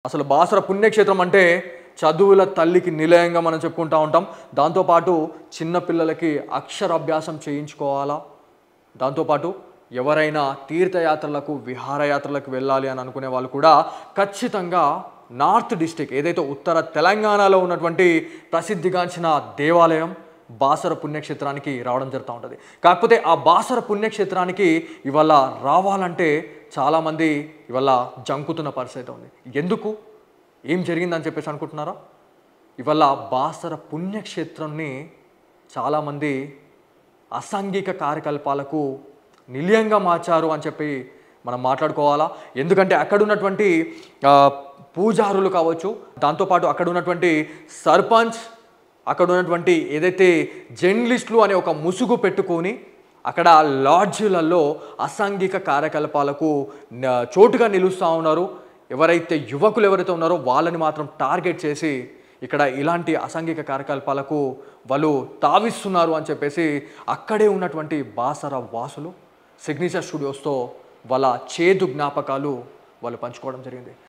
అసలు బాసర పుణ్యక్షేత్రం అంటే చదువుల తల్లికి నిలయంగా మనం చెప్పుకుంటూ ఉంటాం. దాంతోపాటు చిన్న పిల్లలకి అక్షరాభ్యాసం చేయించుకోవాలా, దాంతోపాటు ఎవరైనా తీర్థయాత్రలకు విహారయాత్రలకు వెళ్ళాలి అని అనుకునే వాళ్ళు కూడా ఖచ్చితంగా నార్త్ డిస్టిక్ ఏదైతే ఉత్తర తెలంగాణలో ఉన్నటువంటి ప్రసిద్ధిగాంచిన దేవాలయం బాసర పుణ్యక్షేత్రానికి రావడం జరుగుతూ ఉంటుంది. కాకపోతే ఆ బాసర పుణ్యక్షేత్రానికి ఇవాళ రావాలంటే చాలామంది ఇవాళ జంకుతున్న పరిస్థితి ఉంది. ఎందుకు, ఏం జరిగిందని చెప్పేసి అనుకుంటున్నారా? ఇవాళ బాసర పుణ్యక్షేత్రాన్ని చాలామంది అసాంఘిక కార్యకలాపాలకు నిలయంగా మార్చారు అని చెప్పి మనం మాట్లాడుకోవాలా. ఎందుకంటే అక్కడ ఉన్నటువంటి పూజారులు కావచ్చు, దాంతోపాటు అక్కడ ఉన్నటువంటి సర్పంచ్, అక్కడ ఉన్నటువంటి ఏదైతే జర్నలిస్టులు అనే ఒక ముసుగు పెట్టుకొని అక్కడ లాడ్జీలలో అసాంఘిక కార్యకలాపాలకు చోటుగా నిలుస్తూ ఉన్నారు. ఎవరైతే యువకులు ఎవరైతే ఉన్నారో వాళ్ళని మాత్రం టార్గెట్ చేసి ఇక్కడ ఇలాంటి అసాంఘిక కార్యకలాపాలకు వాళ్ళు తావిస్తున్నారు అని చెప్పేసి అక్కడే ఉన్నటువంటి బాసర వాసులు సిగ్నేచర్ స్టూడియోస్తో వాళ్ళ చేదు జ్ఞాపకాలు వాళ్ళు పంచుకోవడం జరిగింది.